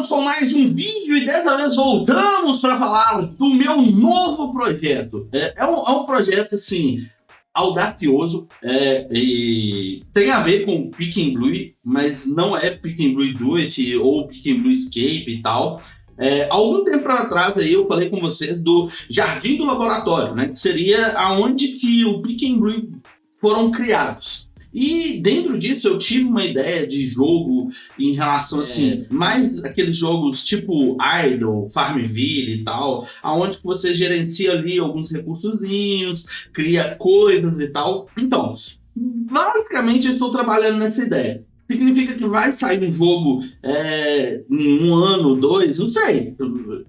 Voltamos com mais um vídeo e dessa vez voltamos para falar do meu novo projeto. É um projeto assim audacioso e tem a ver com Peek Blue, mas não é Peek Blue Do It ou Peek Blue Escape e tal. Algum tempo atrás aí eu falei com vocês do Jardim do Laboratório, né? Que seria aonde que o Peek Blue foram criados. E dentro disso eu tive uma ideia de jogo em relação assim, mais aqueles jogos tipo Idle, Farmville e tal, aonde você gerencia ali alguns recursozinhos, cria coisas e tal. Então, basicamente eu estou trabalhando nessa ideia. Significa que vai sair um jogo em 1 ano, 2, não sei.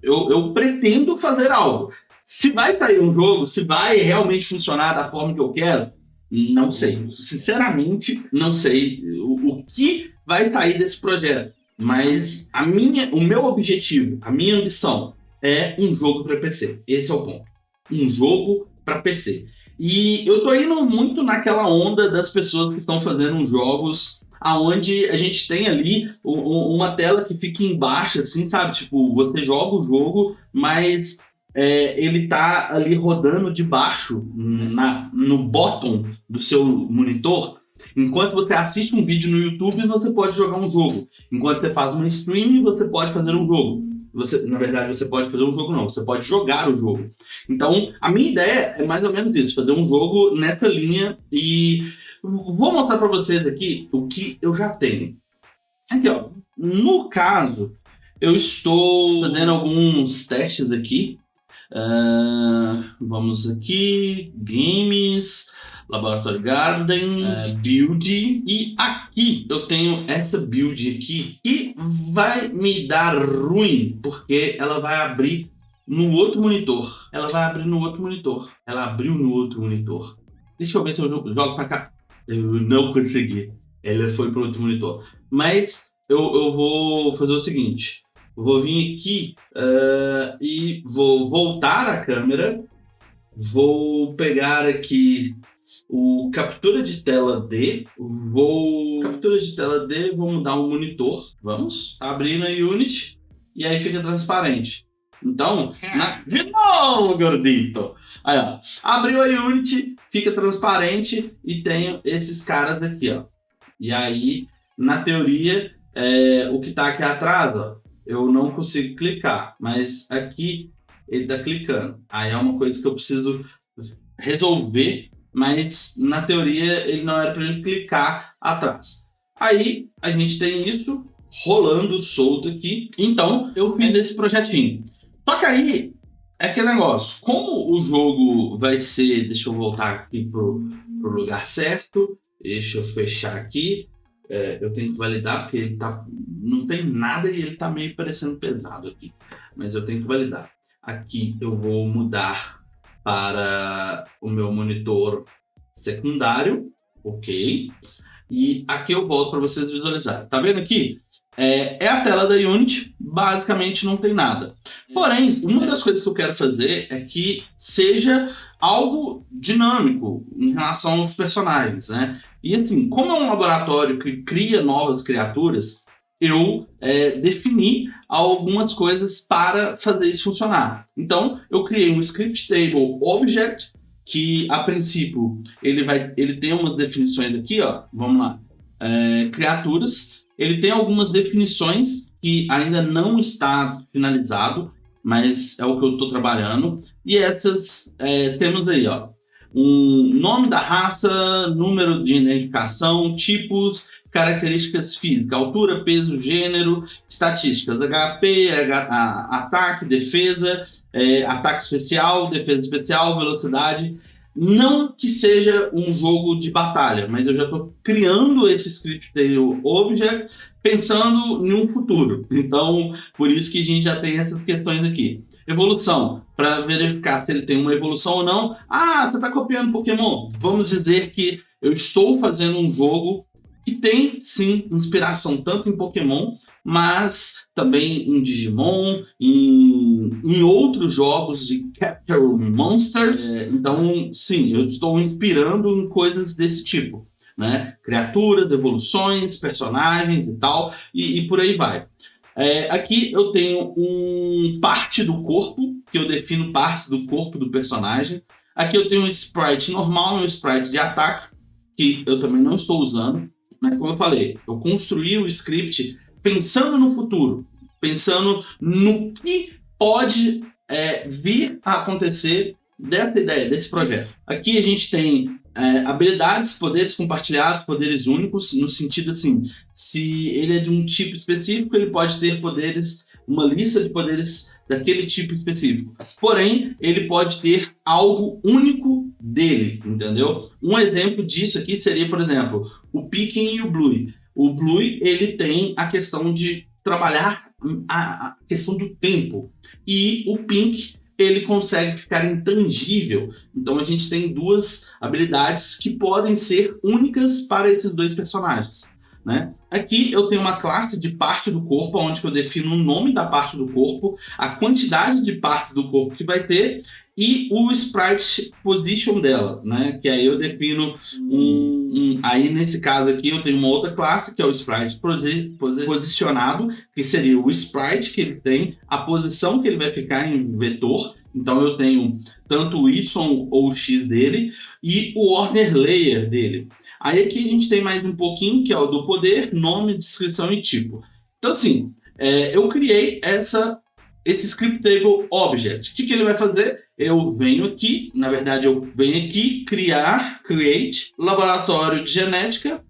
Eu pretendo fazer algo. Se vai sair um jogo, se vai realmente funcionar da forma que eu quero, não sei. Sinceramente, não sei o que vai sair desse projeto. Mas o meu objetivo, a minha ambição é um jogo para PC. Esse é o ponto. Um jogo para PC. E eu tô indo muito naquela onda das pessoas que estão fazendo jogos aonde a gente tem ali uma tela que fica embaixo, assim, sabe? Tipo, você joga o jogo, mas ele tá ali rodando de baixo no bottom do seu monitor. Enquanto você assiste um vídeo no YouTube, você pode jogar um jogo. Enquanto você faz uma stream, você pode fazer um jogo. Na verdade, você pode fazer um jogo não, você pode jogar o jogo. Então, a minha ideia é mais ou menos isso, fazer um jogo nessa linha e vou mostrar para vocês aqui o que eu já tenho. Aqui, ó. No caso, eu estou fazendo alguns testes aqui. Vamos aqui, Games, Laboratório Garden, Build, e aqui eu tenho essa build aqui que vai me dar ruim, porque ela vai abrir no outro monitor. Ela abriu no outro monitor. Deixa eu ver se eu jogo pra cá. Eu não consegui. Ela foi para outro monitor. Mas eu vou fazer o seguinte. Vou vir aqui e vou voltar a câmera. Vou pegar aqui o captura de tela D. Vou mudar o monitor. Vamos abrir na Unity. E aí fica transparente. Então, de novo, gordito. Aí, ó. Abriu a Unity, fica transparente e tenho esses caras aqui, ó. E aí, na teoria, o que tá aqui atrás, ó, eu não consigo clicar, mas aqui ele tá clicando. Aí é uma coisa que eu preciso resolver, mas na teoria ele não era para ele clicar atrás. Aí a gente tem isso rolando solto aqui. Então eu fiz esse projetinho. Só que aí é aquele negócio. Como o jogo vai ser... Deixa eu voltar aqui pro lugar certo. Deixa eu fechar aqui. Eu tenho que validar porque ele tá... Não tem nada e ele tá meio parecendo pesado aqui. Mas eu tenho que validar. Aqui eu vou mudar para o meu monitor secundário. Ok. E aqui eu volto para vocês visualizarem. Tá vendo aqui? É a tela da Unity. Basicamente não tem nada. Porém, uma das coisas que eu quero fazer é que seja algo dinâmico em relação aos personagens, né? E assim, como é um laboratório que cria novas criaturas, eu defini algumas coisas para fazer isso funcionar. Então, eu criei um Script Table Object, que a princípio ele tem umas definições aqui, ó. Vamos lá. Criaturas. Ele tem algumas definições que ainda não está finalizado, mas é o que eu estou trabalhando. E essas temos aí, ó. Um nome da raça, número de identificação, tipos, características físicas, altura, peso, gênero, estatísticas, HP, ataque, defesa, ataque especial, defesa especial, velocidade. Não que seja um jogo de batalha, mas eu já estou criando esse Script Table Object pensando em um futuro. Então, por isso que a gente já tem essas questões aqui. Evolução, para verificar se ele tem uma evolução ou não. Ah, você está copiando Pokémon? Vamos dizer que eu estou fazendo um jogo que tem, sim, inspiração tanto em Pokémon, mas também em Digimon, em outros jogos de Capture Monsters. Então, sim, eu estou inspirando em coisas desse tipo, né? Criaturas, evoluções, personagens e tal, e por aí vai. Aqui eu tenho parte do corpo, que eu defino partes do corpo do personagem. Aqui eu tenho um sprite normal e um sprite de ataque, que eu também não estou usando. Mas como eu falei, eu construí o script pensando no futuro, pensando no que pode vir a acontecer dessa ideia, desse projeto. Aqui a gente tem habilidades, poderes compartilhados, poderes únicos, no sentido assim, se ele é de um tipo específico, ele pode ter poderes, uma lista de poderes daquele tipo específico. Porém, ele pode ter algo único dele, entendeu? Um exemplo disso aqui seria, por exemplo, o Picking e o Blue. O Blue, ele tem a questão de trabalhar a questão do tempo. E o Pink, ele consegue ficar intangível. Então a gente tem duas habilidades que podem ser únicas para esses dois personagens, né? Aqui eu tenho uma classe de parte do corpo, onde eu defino o nome da parte do corpo, a quantidade de partes do corpo que vai ter e o sprite position dela, né? Que aí eu defino aí nesse caso aqui eu tenho uma outra classe que é o sprite posicionado, que seria o sprite que ele tem, a posição que ele vai ficar em vetor. Então eu tenho tanto o Y ou o X dele e o order layer dele. Aí aqui a gente tem mais um pouquinho, que é o do poder, nome, descrição e tipo. Então assim, eu criei esse script table object. O que ele vai fazer? Eu venho aqui, na verdade eu venho aqui, create, laboratório de genética,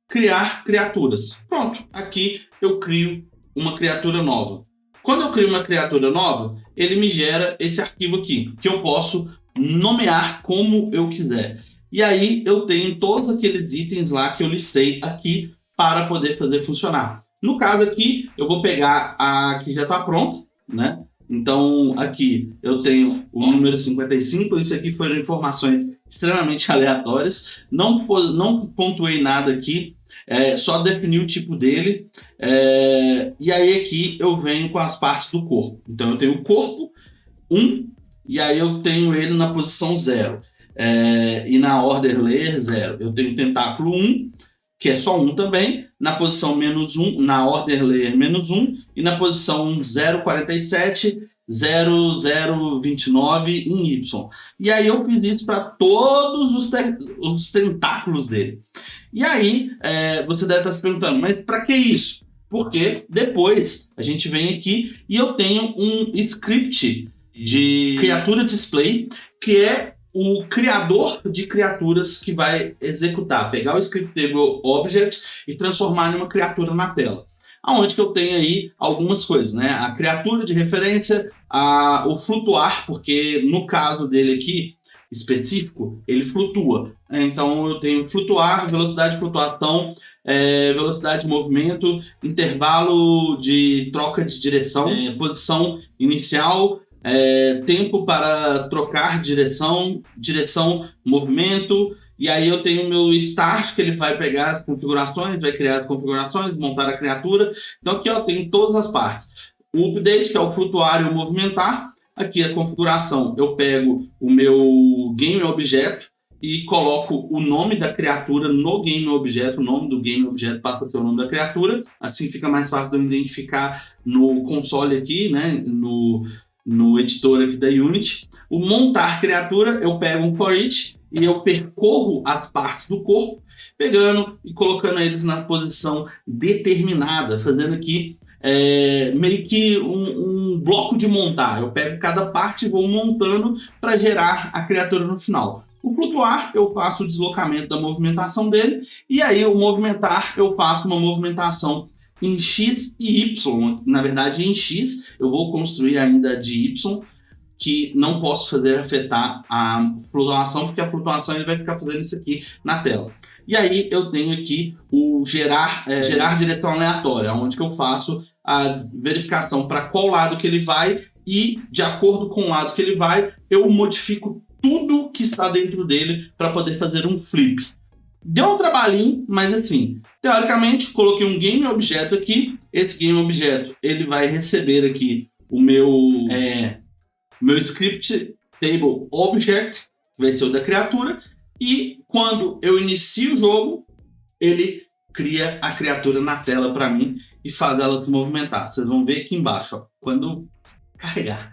criar criaturas. Pronto, aqui eu crio uma criatura nova. Quando eu crio uma criatura nova, ele me gera esse arquivo aqui, que eu posso nomear como eu quiser. E aí eu tenho todos aqueles itens lá que eu listei aqui para poder fazer funcionar. No caso aqui, eu vou pegar a que já está pronta, né? Então aqui eu tenho o número 55, isso aqui foram informações extremamente aleatórias, não pontuei nada aqui, só defini o tipo dele, e aí aqui eu venho com as partes do corpo. Então eu tenho o corpo 1, e aí eu tenho ele na posição 0. E na order layer 0. Eu tenho o tentáculo 1, que é só 1 também, na posição -1, na order layer -1, e na posição 047, 0029 em Y. E aí eu fiz isso para todos os tentáculos dele. E aí você deve estar se perguntando, mas para que isso? Porque depois a gente vem aqui e eu tenho um script de criatura display, que é o criador de criaturas que vai executar, pegar o script table object e transformar em uma criatura na tela. Aonde que eu tenho aí algumas coisas, né? A criatura de referência, o flutuar, porque no caso dele aqui, específico, ele flutua. Então eu tenho flutuar, velocidade de flutuação, velocidade de movimento, intervalo de troca de direção, posição inicial, tempo para trocar direção, movimento, e aí eu tenho o meu start, que ele vai pegar as configurações, vai criar as configurações, montar a criatura. Então aqui eu tenho todas as partes. O update, que é o flutuar e o movimentar. Aqui a configuração, eu pego o meu game objeto e coloco o nome da criatura no game objeto. O nome do game objeto passa a ser o nome da criatura. Assim fica mais fácil de eu identificar no console aqui, né? No editor aqui da Unity. O montar criatura, eu pego um for each e eu percorro as partes do corpo, pegando e colocando eles na posição determinada, fazendo aqui meio que um bloco de montar. Eu pego cada parte e vou montando para gerar a criatura no final. O flutuar, eu faço o deslocamento da movimentação dele, e aí o movimentar, eu faço uma movimentação em X e Y. Na verdade, em X, eu vou construir ainda de Y, que não posso fazer afetar a flutuação, porque a flutuação ele vai ficar fazendo isso aqui na tela. E aí eu tenho aqui o gerar direção aleatória, onde que eu faço a verificação para qual lado que ele vai, e de acordo com o lado que ele vai, eu modifico tudo que está dentro dele para poder fazer um flip. Deu um trabalhinho, mas assim, teoricamente, coloquei um game objeto aqui. Esse game objeto, ele vai receber aqui o meu script table object, que vai ser o da criatura, e quando eu inicio o jogo, ele cria a criatura na tela para mim. e faz ela se movimentar. Vocês vão ver aqui embaixo, ó, quando carregar.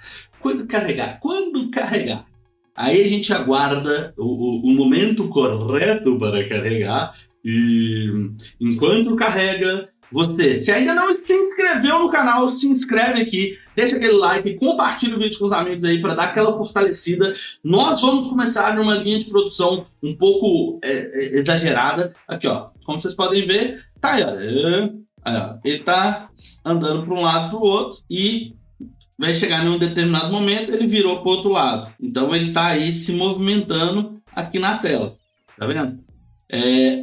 Aí a gente aguarda o momento correto para carregar e enquanto carrega, você, se ainda não se inscreveu no canal, se inscreve aqui, deixa aquele like, compartilha o vídeo com os amigos aí para dar aquela fortalecida. Nós vamos começar numa linha de produção um pouco exagerada. Aqui, ó, como vocês podem ver, tá aí, ó, ele tá andando para um lado para o outro e vai chegar em um determinado momento, ele virou para o outro lado. Então ele tá aí se movimentando aqui na tela, tá vendo?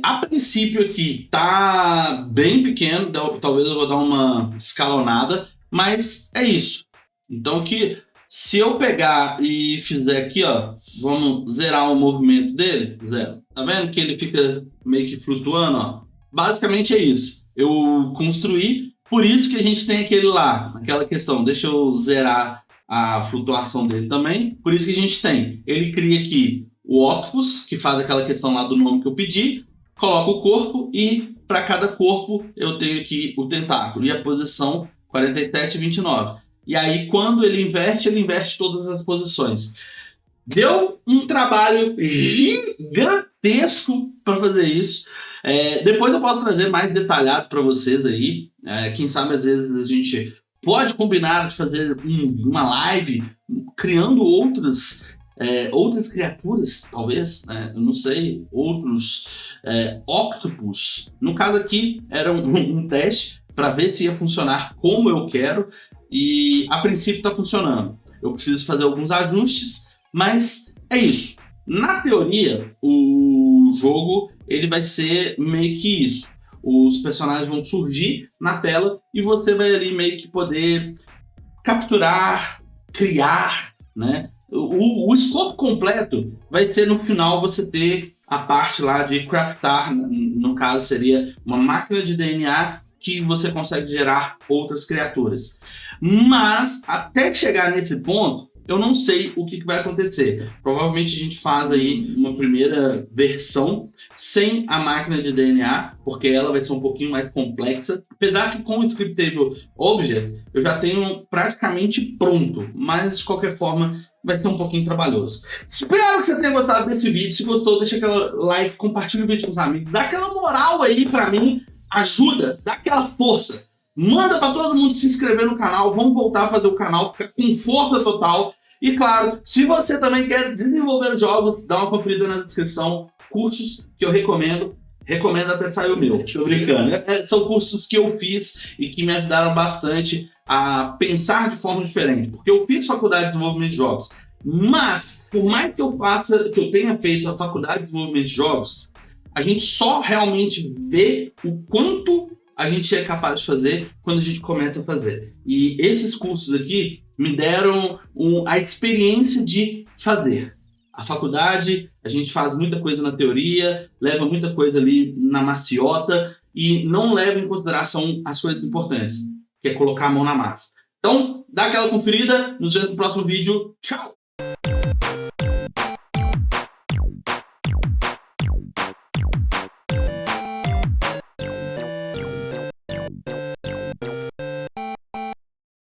A princípio aqui tá bem pequeno, talvez eu vou dar uma escalonada, mas é isso. Então aqui, se eu pegar e fizer aqui, ó, vamos zerar o movimento dele, zero. Tá vendo que ele fica meio que flutuando, ó? Basicamente é isso. Eu construí, por isso que a gente tem aquele lá, aquela questão, deixa eu zerar a flutuação dele também, por isso que a gente tem, ele cria aqui o Octopus, que faz aquela questão lá do nome que eu pedi, coloca o corpo e para cada corpo eu tenho aqui o tentáculo e a posição 47 e 29. E aí quando ele inverte todas as posições. Deu um trabalho gigantesco para fazer isso. Depois eu posso trazer mais detalhado para vocês aí. Quem sabe às vezes a gente pode combinar de fazer uma live criando outras criaturas, talvez, né? Eu não sei, outros octopus. No caso aqui, era um teste para ver se ia funcionar como eu quero e a princípio está funcionando. Eu preciso fazer alguns ajustes, mas é isso. Na teoria, o jogo ele vai ser meio que isso. Os personagens vão surgir na tela e você vai ali meio que poder capturar, criar, né? O escopo completo vai ser no final você ter a parte lá de craftar, no caso seria uma máquina de DNA que você consegue gerar outras criaturas. Mas até chegar nesse ponto, eu não sei o que vai acontecer. Provavelmente a gente faz aí uma primeira versão sem a máquina de DNA, porque ela vai ser um pouquinho mais complexa. Apesar que com o Scriptable Object eu já tenho praticamente pronto, mas de qualquer forma vai ser um pouquinho trabalhoso. Espero que você tenha gostado desse vídeo. Se gostou, deixa aquele like, compartilha o vídeo com os amigos, dá aquela moral aí pra mim, ajuda, dá aquela força. Manda pra todo mundo se inscrever no canal, vamos voltar a fazer o canal, ficar com força total. E claro, se você também quer desenvolver jogos, dá uma conferida na descrição, cursos que eu recomendo até sair o meu, tô brincando. São cursos que eu fiz e que me ajudaram bastante a pensar de forma diferente, porque eu fiz faculdade de desenvolvimento de jogos, mas por mais que eu tenha feito a faculdade de desenvolvimento de jogos, a gente só realmente vê o quanto a gente é capaz de fazer quando a gente começa a fazer. E esses cursos aqui me deram a experiência de fazer. A faculdade, a gente faz muita coisa na teoria, leva muita coisa ali na maciota e não leva em consideração as coisas importantes, que é colocar a mão na massa. Então, dá aquela conferida, nos vemos no próximo vídeo. Tchau!